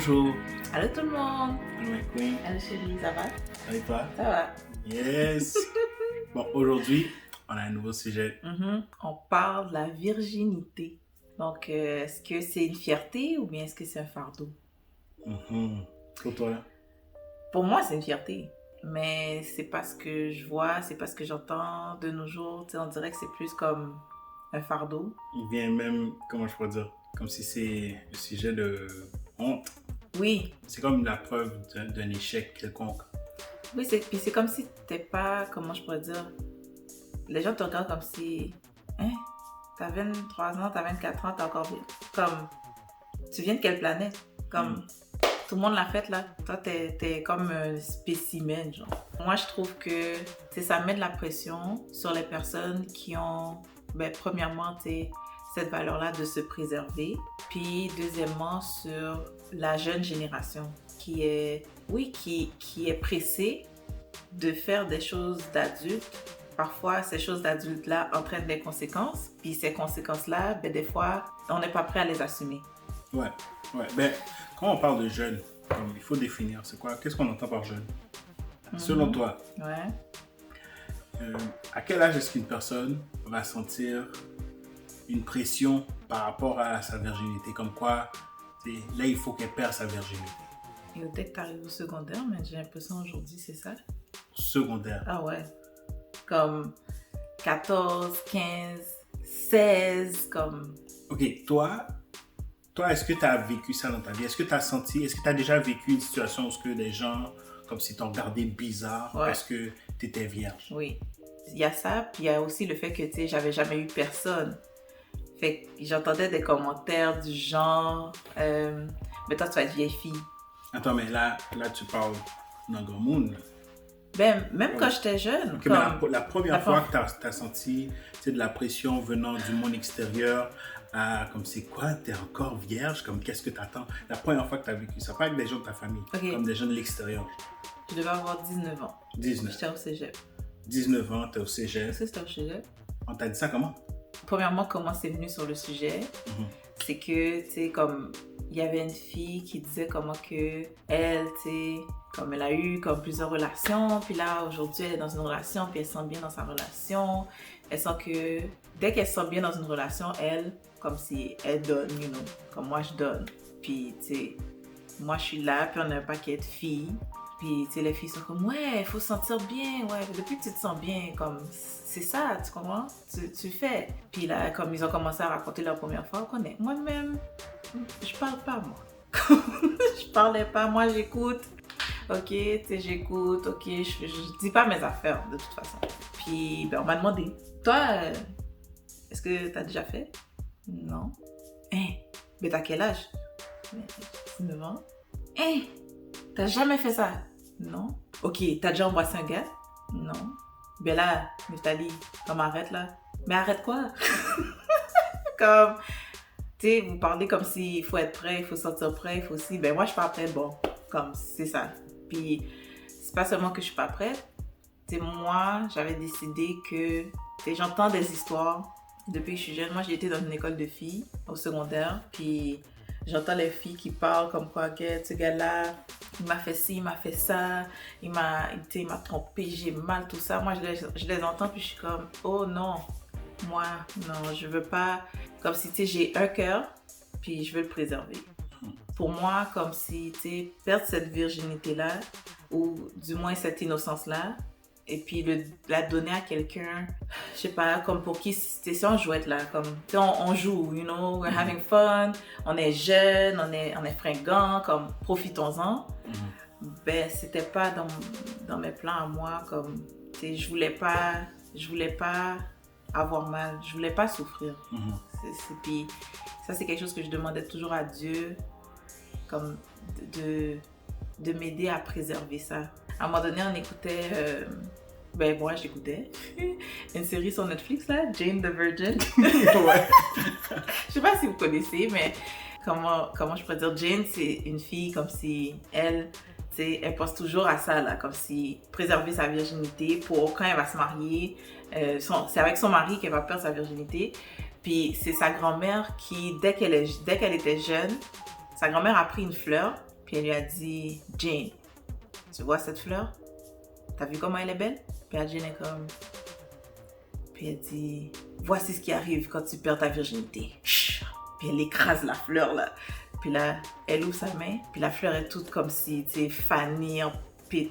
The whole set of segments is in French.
Bonjour. Allô tout le monde. Allô, my queen. Allô chérie, ça va? Avec toi? Ça va. Yes. Bon, aujourd'hui, on a un nouveau sujet. On parle de la virginité. Donc, est-ce que c'est une fierté ou bien est-ce que c'est un fardeau? Pour toi? Pour moi, c'est une fierté. Mais c'est pas ce que je vois, c'est pas ce que j'entends de nos jours. Tu sais, on dirait que c'est plus comme un fardeau. Il vient même, comment je pourrais dire, comme si c'est un sujet de honte. Oui. C'est comme la preuve d'un échec quelconque. Oui, puis c'est comme si t'es pas, comment je pourrais dire, les gens te regardent comme si, hein, t'as 23 ans, t'as 24 ans, t'as encore bien. Comme, tu viens de quelle planète? Comme, tout le monde l'a fait là. Toi, t'es comme un spécimen, genre. Moi, je trouve que, tu sais, ça met de la pression sur les personnes qui ont, premièrement, tu sais, cette valeur-là de se préserver. Puis, deuxièmement, sur la jeune génération qui est, qui est pressée de faire des choses d'adultes. Parfois, ces choses d'adultes-là entraînent des conséquences. Puis, ces conséquences-là, des fois, on n'est pas prêt à les assumer. Ouais. Ben, quand on parle de jeune, il faut définir, c'est quoi? Qu'est-ce qu'on entend par jeune? Selon toi, à quel âge est-ce qu'une personne va sentir une pression par rapport à sa virginité? Comme quoi, là, il faut qu'elle perde sa virginité. Et dès que tu arrives au secondaire, mais j'ai l'impression aujourd'hui, c'est ça. Secondaire. Ah ouais. Comme 14, 15, 16, comme... Ok, toi, est-ce que tu as vécu ça dans ta vie? Est-ce que tu as senti, est-ce que tu as déjà vécu une situation où des gens, comme si t'ont regardé bizarre parce que tu étais vierge? Oui. Il y a ça, puis il y a aussi le fait que, tu sais, j'avais jamais eu personne. Fait que j'entendais des commentaires du genre, mais toi, tu vas être vieille fille. Attends, mais là tu parles dans le grand monde. Ben, même quand j'étais jeune. Okay, comme la première fois que tu as senti de la pression venant du monde extérieur, comme c'est quoi, tu es encore vierge, comme qu'est-ce que tu attends? La première fois que tu as vécu ça, pas avec des gens de ta famille, comme des gens de l'extérieur. Je devais avoir 19 ans. 19. J'étais au cégep. 19 ans, tu es au cégep. Est-ce que c'était au cégep? On t'a dit ça comment? Premièrement, comment c'est venu sur le sujet, c'est que, tu sais, comme, il y avait une fille qui disait comment que elle, tu sais, comme elle a eu comme plusieurs relations, puis là, aujourd'hui, elle est dans une relation, puis elle se sent bien dans sa relation. Elle sent que, dès qu'elle se sent bien dans une relation, elle, comme si elle donne, you know, comme moi, je donne. Puis, tu sais, moi, je suis là, puis on a un paquet de filles. Puis, tu sais, les filles sont comme, ouais, il faut se sentir bien, ouais. Depuis que tu te sens bien, comme, c'est ça, tu comprends? Tu fais. Puis là, comme ils ont commencé à raconter leur première fois, on connaît. Moi-même, je parle pas, moi. Je parlais pas, moi, j'écoute. Ok, tu sais, j'écoute, ok, je dis pas mes affaires, de toute façon. Puis, ben, on m'a demandé, toi, est-ce que t'as déjà fait? Non. Hein? Mais t'as quel âge? 19 ans. Hein? T'as jamais fait ça? Non. Ok, t'as déjà embrassé un gars? Non. Ben là, Nathalie, comme arrête là. Mais arrête quoi? Comme, tu sais, vous parlez comme s'il faut être prêt, il faut sortir prêt, il faut aussi. Ben moi, je suis pas prête, bon, comme c'est ça. Puis, c'est pas seulement que je suis pas prête. Tu sais, moi, j'avais décidé que, tu sais, j'entends des histoires depuis que je suis jeune. Moi, j'ai été dans une école de filles au secondaire, puis j'entends les filles qui parlent comme quoi que ce gars-là, il m'a fait ci, il m'a fait ça, il m'a trompé, j'ai mal, tout ça. Moi, je les entends, puis je suis comme, oh non, moi, non, je veux pas. Comme si, tu sais, j'ai un cœur, puis je veux le préserver. Pour moi, comme si, tu sais, perdre cette virginité-là, ou du moins cette innocence-là, et puis la donner à quelqu'un, je sais pas, comme pour qui, si on jouait là, comme, tu sais, on joue, you know, we're having fun, on est jeune, on est fringant, comme, profitons-en. Ben, c'était pas dans mes plans à moi, comme, tu sais, je voulais pas avoir mal, je voulais pas souffrir. Puis, ça, c'est quelque chose que je demandais toujours à Dieu, comme, de m'aider à préserver ça. À un moment donné, on écoutait, moi j'écoutais une série sur Netflix là, Jane the Virgin. Ouais. Je sais pas si vous connaissez, mais comment je pourrais dire, Jane, c'est une fille comme si elle, tu sais, elle pense toujours à ça là, comme si préserver sa virginité pour quand elle va se marier, c'est avec son mari qu'elle va perdre sa virginité. Puis c'est sa grand-mère qui, dès qu'elle était jeune, sa grand-mère a pris une fleur, Puis elle lui a dit, Jane, tu vois cette fleur? T'as vu comment elle est belle? Puis la Jane est comme... Puis elle dit, voici ce qui arrive quand tu perds ta virginité. Chut! Puis elle écrase la fleur là. Puis là, elle ouvre sa main. Puis la fleur est toute comme si, tu sais, fanée,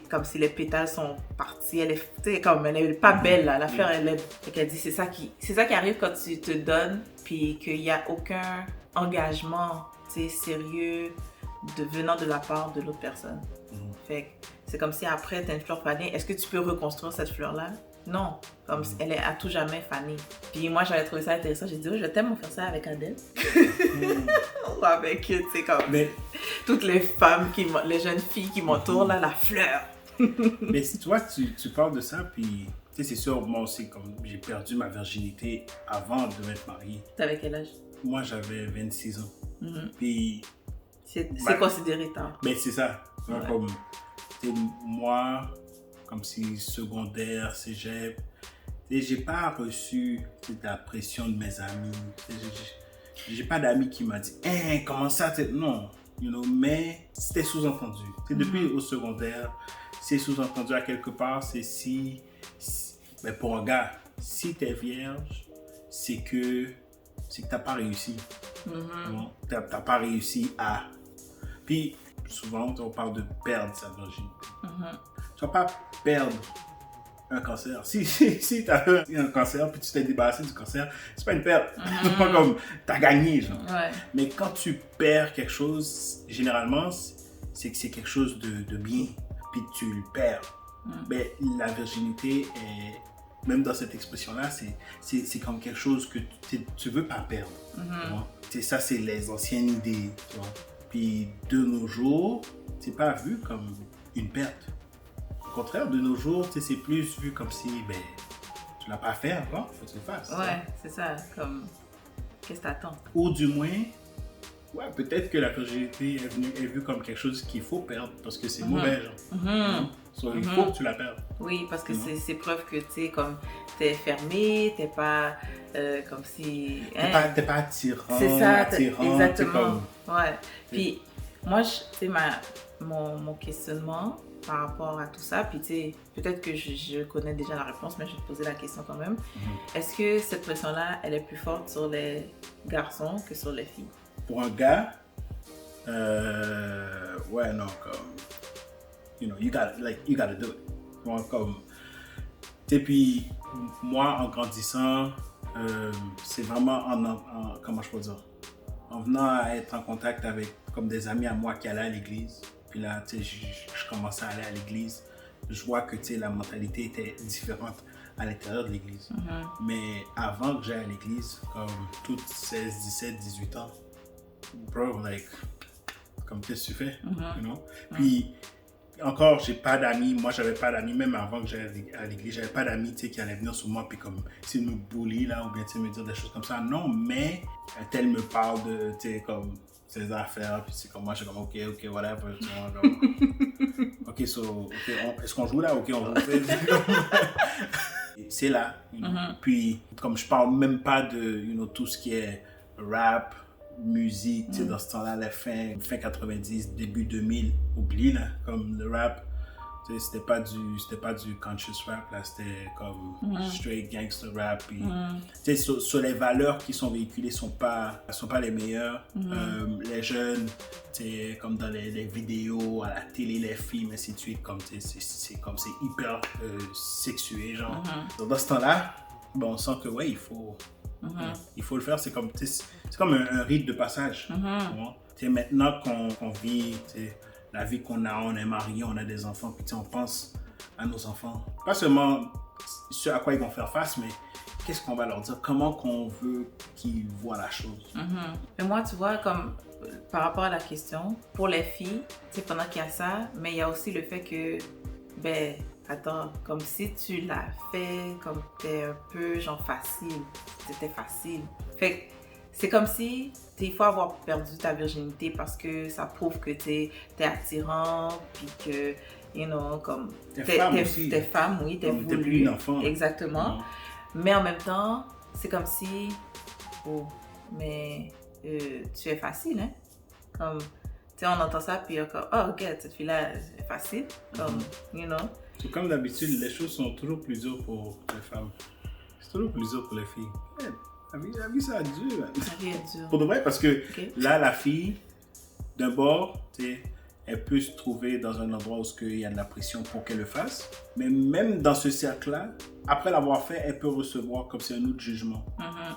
comme si les pétales sont partis. Elle est, tu sais, comme elle est pas belle là. La fleur, elle est... Fait qu'elle dit, c'est ça qui arrive quand tu te donnes. Puis qu'il n'y a aucun engagement, tu sais, sérieux venant de la part de l'autre personne. Fait que c'est comme si après, tu as une fleur fanée. Est-ce que tu peux reconstruire cette fleur-là? Non, comme elle est à tout jamais fanée. Puis moi, j'avais trouvé ça intéressant. J'ai dit, oh, je t'aime faire ça avec Adèle. Ou avec, tu sais, comme toutes les femmes, les jeunes filles qui m'entourent, là, la fleur. Mais si toi, tu parles de ça, puis tu sais, c'est sûr, moi aussi, comme j'ai perdu ma virginité avant de m'être marié. T'avais quel âge? Moi, j'avais 26 ans. Puis... C'est considéré tard. Mais c'est ça. Ouais. Comme, moi, comme si secondaire, cégep, j'ai pas reçu la pression de mes amis. J'ai pas d'amis qui m'a dit hey, comment ça? Non, mais c'était sous-entendu. Depuis au secondaire, c'est sous-entendu à quelque part. C'est mais pour un gars, si t'es vierge, c'est que t'as pas réussi. T'as pas réussi à. Puis souvent, on parle de perdre sa virginité. Tu vas pas perdre un cancer. Si tu as un cancer puis tu t'es débarrassé du cancer, c'est pas une perte. C'est pas comme tu as gagné, genre. Ouais. Mais quand tu perds quelque chose, généralement, c'est que c'est quelque chose de bien. Puis tu le perds. Mais la virginité est, même dans cette expression-là, c'est comme quelque chose que tu veux pas perdre. Ça, c'est les anciennes idées. Tu vois? Puis de nos jours, c'est pas vu comme une perte. Au contraire, de nos jours, c'est plus vu comme si tu l'as pas fait encore, il faut que tu le fasses. Ouais, c'est ça. Comme, qu'est-ce que t'attends? Ou du moins, peut-être que la virginité est vue comme quelque chose qu'il faut perdre parce que c'est mauvais, genre. Il faut que tu la perdes. Oui, parce que c'est preuve que tu es comme, t'es fermé, t'es pas comme si... T'es pas attirant. C'est ça, attirant, exactement. Ouais. Puis moi, tu sais, mon questionnement par rapport à tout ça, puis tu sais, peut-être que je connais déjà la réponse, mais je vais te poser la question quand même. Est-ce que cette pression-là, elle est plus forte sur les garçons que sur les filles? Pour un gars, ouais, non, comme, you gotta do it. Bon, comme, et puis, moi, en grandissant, c'est vraiment comment je peux dire, en venant à être en contact avec, comme des amis à moi qui allaient à l'église. Puis là, tu sais, je commençais à aller à l'église. Je vois que, tu sais, la mentalité était différente à l'intérieur de l'église. Mais avant que j'aille à l'église, comme toutes 16, 17, 18 ans, bro, like, comme qu'est-ce que tu fais, Puis, encore, j'ai pas d'amis. Moi, j'avais pas d'amis, même avant que j'aille à l'église. J'avais pas d'amis, tu sais, qui allaient venir sur moi, puis comme, tu sais, me bully, là, ou bien, tu sais, me dire des choses comme ça. Non, mais, elle me parle de, tu sais, comme, ses affaires, puis c'est comme moi, je suis comme, ok, whatever, tu vois, comme, ok, est-ce qu'on joue là? Ok, on joue. C'est là, Puis, comme je parle même pas de, tout ce qui est rap, musique, tu sais, dans ce temps-là, la fin 90, début 2000, oublie, là, comme le rap, tu sais, c'était pas du conscious rap, là, c'était comme straight gangster rap, puis, tu sais, sur les valeurs qui sont véhiculées sont pas les meilleures. Les jeunes, tu sais, comme dans les vidéos, à la télé, les films, ainsi de suite, comme, tu sais, c'est hyper sexué, genre. Donc, dans ce temps-là, on sent que, ouais, il faut le faire, c'est comme un rite de passage. Maintenant qu'on vit la vie qu'on a, on est marié, on a des enfants, puis on pense à nos enfants. Pas seulement ce à quoi ils vont faire face, mais qu'est-ce qu'on va leur dire, comment qu'on veut qu'ils voient la chose. Mais moi, tu vois, comme par rapport à la question, pour les filles, pendant qu'il y a ça, mais il y a aussi le fait que, attends, comme si tu l'as fait, comme t'es un peu genre facile, c'était facile. Fait que c'est comme si il faut avoir perdu ta virginité parce que ça prouve que t'es attirant, puis que, comme t'es femme, oui, t'es voulu. T'es plus une enfant. Exactement. Mais en même temps, c'est comme si, mais tu es facile, hein? Comme, sais, on entend ça, puis comme, oh, ok, cette fille-là, c'est facile, comme, you know. C'est comme d'habitude, les choses sont toujours plus dures pour les femmes. C'est toujours plus dur pour les filles. La vie, ça a dur. La vie est dure. Pour de vrai, parce que là, la fille, d'un bord, tu sais, elle peut se trouver dans un endroit où il y a de la pression pour qu'elle le fasse. Mais même dans ce cercle-là, après l'avoir fait, elle peut recevoir comme si un autre jugement.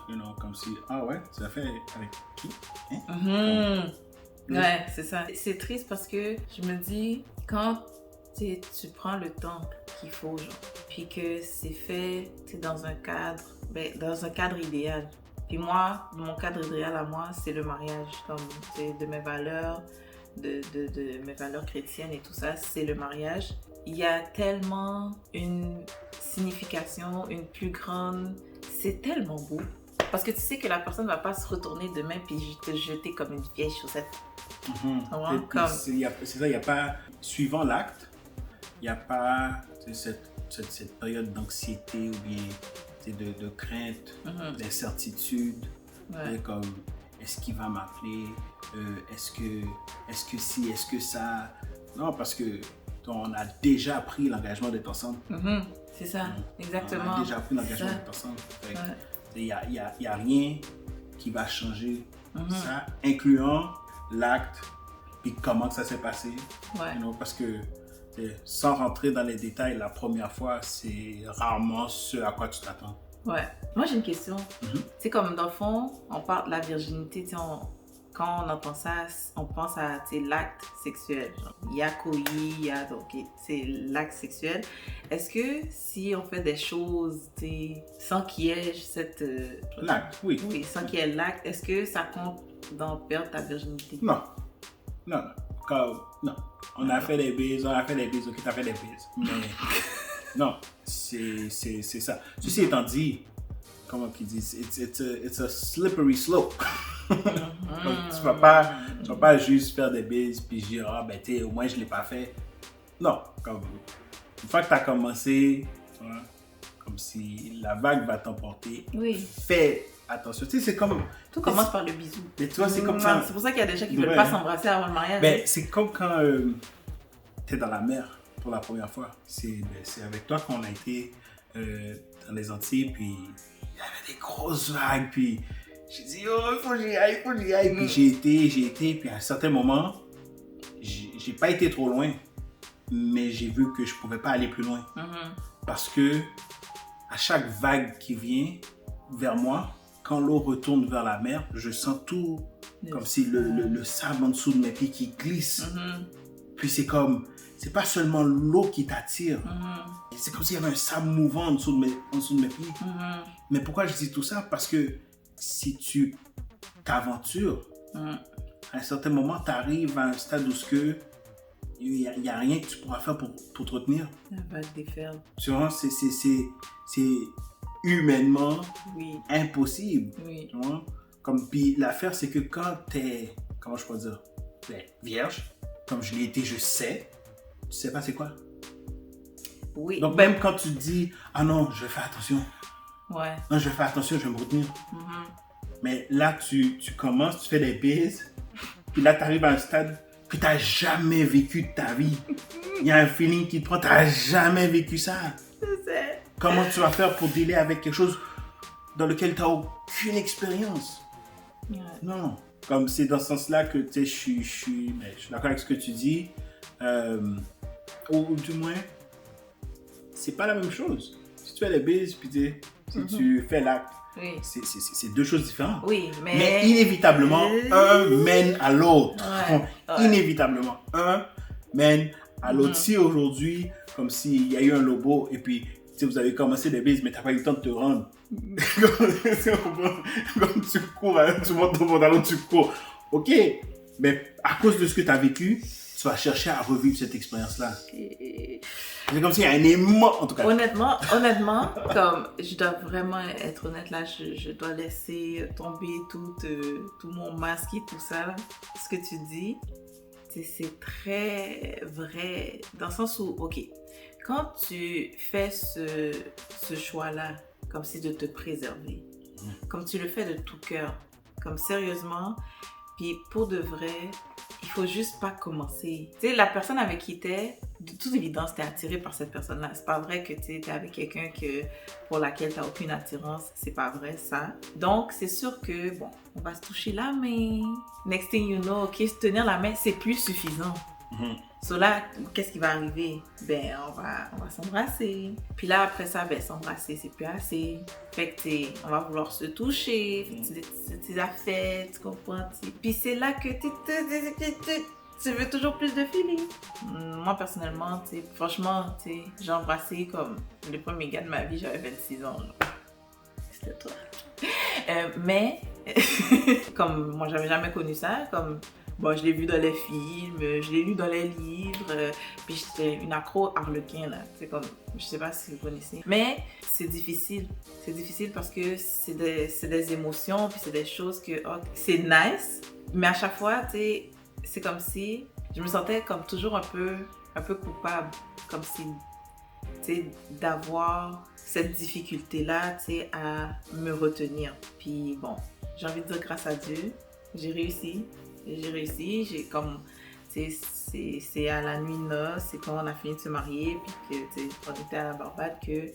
You know, comme si, ah ouais, tu l'as fait avec qui? Hein? Ouais, c'est ça. C'est triste parce que je me dis, quand tu prends le temps qu'il faut, genre, puis que c'est fait dans un cadre idéal. Puis moi, mon cadre idéal à moi, c'est le mariage, comme de mes valeurs, de mes valeurs chrétiennes et tout ça, c'est le mariage. Il y a tellement une signification, une plus grande... C'est tellement beau. Parce que tu sais que la personne ne va pas se retourner demain puis te jeter comme une vieille chaussette. C'est ça, il n'y a pas... Suivant l'acte, il n'y a pas cette période d'anxiété ou bien de crainte, d'incertitude. Comme, est-ce qu'il va m'appeler? Est-ce que si, est-ce que ça... Non, parce que on a déjà pris l'engagement d'être ensemble. C'est ça, exactement. On a déjà pris l'engagement d'être ensemble. Il n'y a rien qui va changer ça, incluant l'acte, puis comment ça s'est passé. You know, parce que sans rentrer dans les détails, la première fois, c'est rarement ce à quoi tu t'attends. Ouais. Moi, j'ai une question. C'est comme, dans le fond, on parle de la virginité, quand on entend ça, on pense à l'acte sexuel. Genre, il y a coï, il y a... Donc, c'est l'acte sexuel. Est-ce que si on fait des choses sans qu'il y ait cette... l'acte, oui. Oui, sans qu'il y ait l'acte, est-ce que ça compte dans perdre ta virginité? Non. Non. On a fait des bises, ok, t'as fait des bises. Mais non, c'est ça. Ceci étant dit, comment qu'ils disent, it's a slippery slope. Tu vas pas juste faire des bises puis dire au moins je l'ai pas fait. Non, comme une fois que tu as commencé, comme si la vague va t'emporter. Fais attention. Tu sais, c'est comme tout commence par le bisou. Mais tu vois, c'est comme ça. C'est pour ça qu'il y a des gens qui veulent pas s'embrasser avant le mariage. Ben, c'est comme quand tu es dans la mer pour la première fois. C'est avec toi qu'on a été dans les Antilles, puis il y avait des grosses vagues, puis j'ai dit, il faut que j'y aille. Puis j'ai été, puis à un certain moment, j'ai pas été trop loin, mais j'ai vu que je pouvais pas aller plus loin. Parce que à chaque vague qui vient vers moi, quand l'eau retourne vers la mer, je sens tout, comme si le sable en dessous de mes pieds qui glisse. Puis c'est comme, c'est pas seulement l'eau qui t'attire, c'est comme s'il y avait un sable mouvant en dessous de mes pieds. Mais pourquoi je dis tout ça? Parce que si tu t'aventures, à un certain moment, tu arrives à un stade où il n'y a rien que tu pourras faire pour te retenir. La vague déferle. Tu vois, c'est humainement impossible. Tu vois? Puis l'affaire, c'est que quand tu es, comment je peux dire, vierge, comme je l'ai été, je sais, tu sais pas c'est quoi. Donc même quand tu dis, ah non, je vais faire attention. Non, je vais faire attention, je vais me retenir. Mais là, tu commences, tu fais des bises, puis là, tu arrives à un stade que tu n'as jamais vécu de ta vie. Il y a un feeling qui te prend, tu n'as jamais vécu ça. Je sais. Comment tu vas faire pour dealer avec quelque chose dans lequel tu n'as aucune expérience? Non. Comme c'est dans ce sens-là que je suis d'accord avec ce que tu dis. Ou du moins, c'est pas la même chose. Si tu fais les bises, puis si tu fais l'acte, c'est deux choses différentes. Mais inévitablement, un mène à l'autre. Inévitablement, un mène à l'autre. Si aujourd'hui, comme s'il y a eu un lobo et puis vous avez commencé des bises, mais tu n'as pas eu le temps de te rendre. Comme tu cours, tu montes ton pantalon, tu cours. Ok, mais à cause de ce que tu as vécu, tu vas chercher à revivre cette expérience-là. C'est comme s'il y a un aimant, en tout cas. Honnêtement, comme je dois vraiment être honnête là, je dois laisser tomber tout mon masque et tout ça. Là. Ce que tu dis, c'est très vrai dans le sens où, ok, quand tu fais ce choix-là, comme si de te préserver, comme tu le fais de tout cœur, comme sérieusement, puis pour de vrai, il faut juste pas commencer. Tu sais, la personne avec qui t'es, de toute évidence, t'es attiré par cette personne-là. C'est pas vrai que t'es avec quelqu'un pour laquelle t'as aucune attirance. C'est pas vrai, ça. Donc, c'est sûr que, bon, on va se toucher la main. Next thing you know, ok, se tenir la main, c'est plus suffisant. So là, qu'est-ce qui va arriver? Ben, on va s'embrasser. Puis là, après ça, ben, s'embrasser, c'est plus assez. Fait que, on va vouloir se toucher, tes affaires, tu comprends? Puis c'est là que tu veux toujours plus de feeling. Moi, personnellement, franchement, j'ai embrassé comme le premier gars de ma vie, j'avais 26 ans. C'était toi. Mais, comme moi, j'avais jamais connu ça, comme... Bon, je l'ai vu dans les films, je l'ai lu dans les livres, puis j'étais une accro Harlequin, là. C'est comme, je sais pas si vous connaissez. Mais c'est difficile. C'est difficile parce que c'est des émotions, puis c'est des choses que, c'est nice. Mais à chaque fois, tu sais, c'est comme si je me sentais comme toujours un peu coupable. Comme si, tu sais, d'avoir cette difficulté-là, tu sais, à me retenir. Puis bon, j'ai envie de dire grâce à Dieu, j'ai réussi. J'ai comme, c'est à la nuit de noces, c'est quand on a fini de se marier, puis que, on était à la Barbade que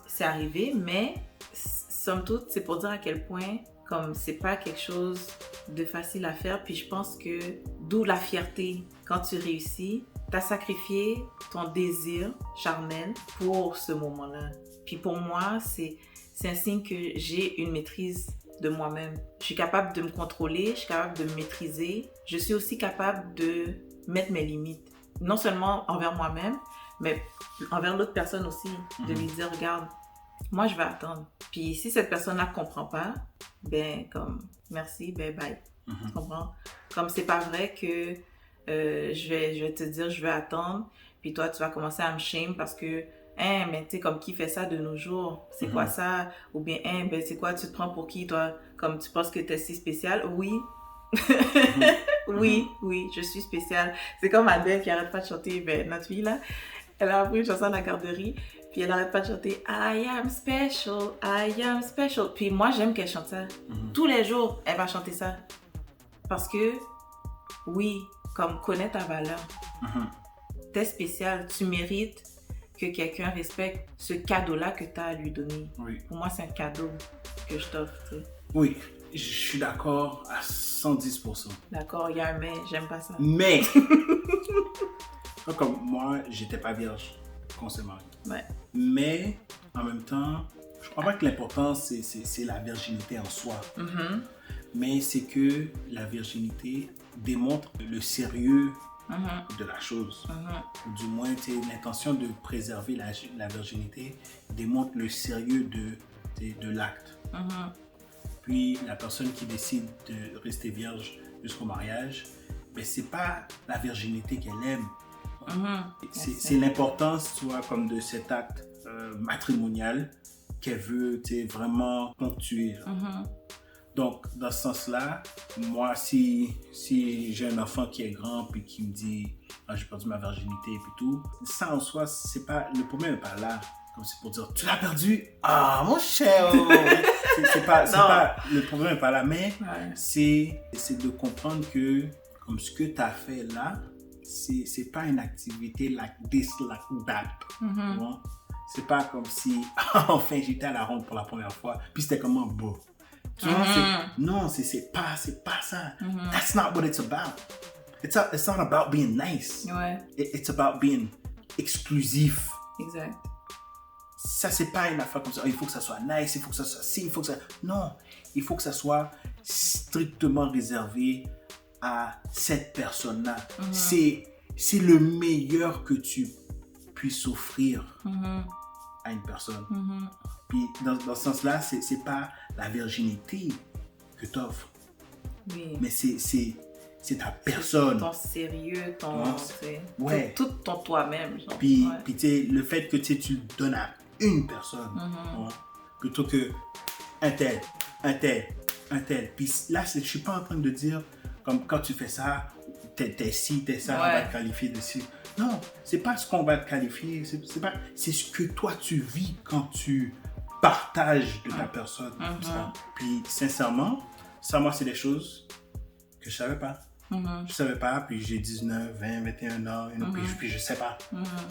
c'est arrivé, mais somme toute, c'est pour dire à quel point, comme c'est pas quelque chose de facile à faire, puis je pense que, d'où la fierté, quand tu réussis, t'as sacrifié ton désir charnel pour ce moment-là. Puis pour moi, c'est un signe que j'ai une maîtrise de moi-même. Je suis capable de me contrôler, je suis capable de me maîtriser. Je suis aussi capable de mettre mes limites. Non seulement envers moi-même, mais envers l'autre personne aussi. De lui dire, regarde, moi je vais attendre. Puis si cette personne-là ne comprend pas, ben comme, merci, ben bye. Tu comprends? Comme c'est pas vrai que je vais te dire, je vais attendre, puis toi tu vas commencer à me shame parce que hein, mais tu sais, comme qui fait ça de nos jours? C'est quoi ça? Ou bien, hein, ben c'est quoi, tu te prends pour qui, toi? Comme tu penses que t'es si spécial? Oui. Oui, je suis spéciale. C'est comme Adèle qui arrête pas de chanter, ben, notre fille, là, elle a appris une chanson à la garderie, puis elle arrête pas de chanter I am special, I am special. Puis moi, j'aime qu'elle chante ça. Tous les jours, elle va chanter ça. Parce que, oui, comme connais ta valeur. T'es spécial, tu mérites que quelqu'un respecte ce cadeau-là que tu as à lui donner. Oui. Pour moi, c'est un cadeau que je t'offre. Tu sais. Oui, je suis d'accord à 110%. D'accord, il y a un mais, j'aime pas ça. Mais, comme moi, j'étais pas vierge quand on s'est marié. Ouais. Mais, en même temps, je crois pas que l'important, c'est la virginité en soi. Mais c'est que la virginité démontre le sérieux de la chose. Ou du moins, l'intention de préserver la virginité démontre le sérieux de l'acte. Puis la personne qui décide de rester vierge jusqu'au mariage, ben, c'est pas la virginité qu'elle aime. C'est l'importance, tu vois, comme de cet acte matrimonial qu'elle veut vraiment ponctuer. Donc, dans ce sens-là, moi, si j'ai un enfant qui est grand puis qui me dit « j'ai perdu ma virginité » et puis tout, ça en soi, c'est pas, le problème n'est pas là. Comme c'est pour dire « tu l'as perdu? Ah, mon cher! » Le problème n'est pas là, mais c'est de comprendre que comme ce que tu as fait là, c'est pas une activité like this, like that. Bon? C'est pas comme si enfin j'étais à la ronde pour la première fois, puis c'était comme un beau. Tu vois, non, c'est pas ça. That's not what it's about. It's not about being nice. Ouais. It's about being exclusif. Exact. Ça, c'est pas une affaire comme ça. Il faut que ça soit nice, il faut que ça soit ci, il faut que ça... Non, il faut que ça soit strictement réservé à cette personne-là. C'est le meilleur que tu puisses offrir à une personne. Puis dans ce sens-là, c'est pas la virginité que tu offres. Oui. Mais c'est ta personne. Ton sérieux, ouais. tout ton toi-même. Puis tu sais, le fait que tu le donnes à une personne, plutôt que un tel. Puis là, je suis pas en train de dire, comme quand tu fais ça, t'es ci, t'es ça, on va te qualifier de ci. Non, c'est pas ce qu'on va te qualifier, c'est ce que toi tu vis quand tu partages de ta personne. Comme ça. Puis sincèrement, ça, moi, c'est des choses que je savais pas. Je savais pas, puis j'ai 19, 20, 21 ans, puis je sais pas.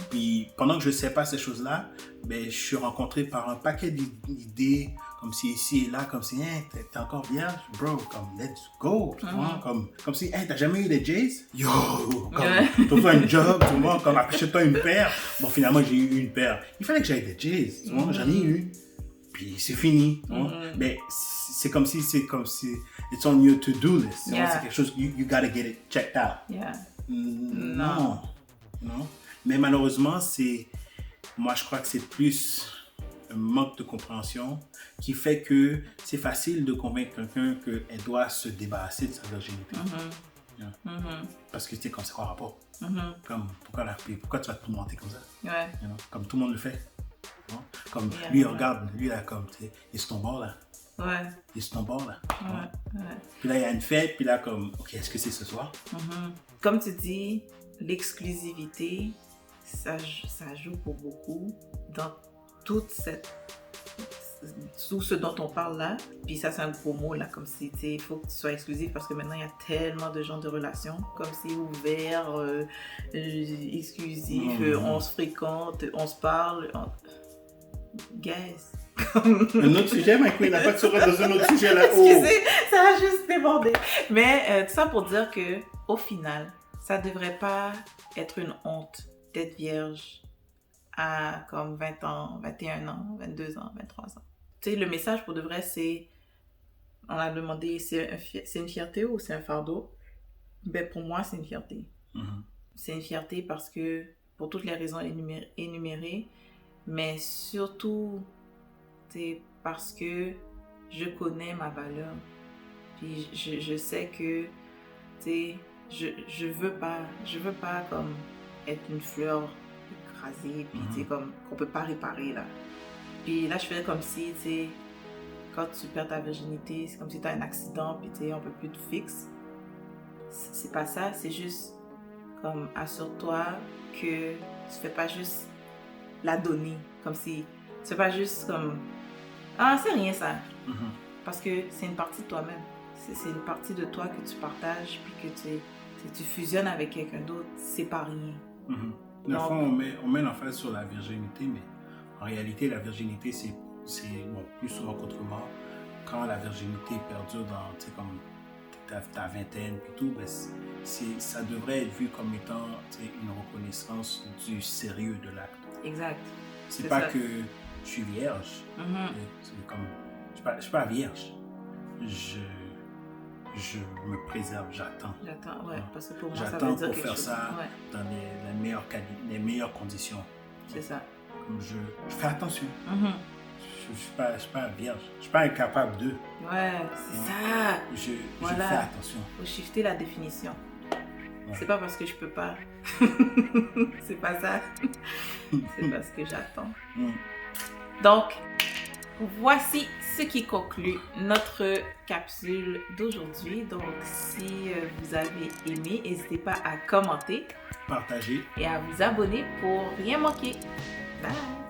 Puis pendant que je sais pas ces choses-là, ben, je suis rencontré par un paquet d'idées, comme si ici et là, comme si, hey, t'es encore vierge, bro, comme, let's go, tu vois, comme si, hey, t'as jamais eu des Jays? Yo, comme, trouve-toi un job, tu vois, comme, achète-toi une paire. Bon, finalement, j'ai eu une paire. Il fallait que j'aille des Jays, tu vois, j'en ai eu. Puis c'est fini. Mais c'est comme si it's on your to-do list. C'est quelque chose, you gotta get it checked out. Non. Mais malheureusement, moi je crois que c'est plus un manque de compréhension qui fait que c'est facile de convaincre quelqu'un qu'elle doit se débarrasser de sa virginité. Parce que tu sais, comme c'est quoi rapport? Comme, pourquoi tu vas te tourmenter comme ça? Comme tout le monde le fait. Comme lui, regarde, lui là, comme, tu sais, il se tombe là. Il se tombe là. Puis là, il y a une fête, puis là, comme, ok, est-ce que c'est ce soir? Comme tu dis, l'exclusivité, ça joue pour beaucoup dans tout ce dont on parle là. Puis ça, c'est un gros mot là, comme si, tu sais, il faut que tu sois exclusif parce que maintenant, il y a tellement de genres de relations. Comme si ouvert, exclusif, on se fréquente, on se parle. Guys. Un autre sujet, ma queen, n'a pas de sourire dans un autre sujet là. Excusez, ça a juste débordé. Mais tout ça pour dire que, au final, ça devrait pas être une honte d'être vierge à comme 20 ans, 21 ans, 22 ans, 23 ans. Tu sais, le message pour de vrai, c'est, on a demandé, c'est une fierté ou c'est un fardeau? Ben, pour moi, c'est une fierté. C'est une fierté parce que, pour toutes les raisons énumérées, mais surtout, c'est parce que je connais ma valeur. Puis je sais que, tu sais, je veux pas comme être une fleur écrasée, puis tu sais, comme qu'on peut pas réparer là. Puis là, je fais comme si, tu sais, quand tu perds ta virginité, c'est comme si tu as un accident, puis tu sais, on peut plus te fixer. C'est pas ça, c'est juste comme assure-toi que tu fais pas juste la donner, comme si c'est pas juste comme c'est rien ça, parce que c'est une partie de toi-même, c'est une partie de toi que tu partages puis que tu fusionnes avec quelqu'un d'autre, c'est pas rien. Des fois on met l'emphase sur la virginité, mais en réalité la virginité c'est bon, plus souvent qu'autrement, quand la virginité perdure dans, tu sais, comme ta vingtaine puis tout, ben, ça devrait être vu comme étant, tu sais, une reconnaissance du sérieux de l'acte. Exact. C'est pas ça. Que je suis vierge. C'est comme, je suis pas vierge. Je me préserve, j'attends. Parce que pour moi, j'attends ça veut dire pour quelque faire chose. Ça dans les meilleures conditions. C'est ça. Comme je fais attention. Je suis pas vierge. Je suis pas incapable de. C'est ça. Je fais attention. Faut shifter la définition. C'est pas parce que je peux pas. C'est pas ça. C'est parce que j'attends. Donc, voici ce qui conclut notre capsule d'aujourd'hui. Donc, si vous avez aimé, n'hésitez pas à commenter, partager et à vous abonner pour rien manquer. Bye!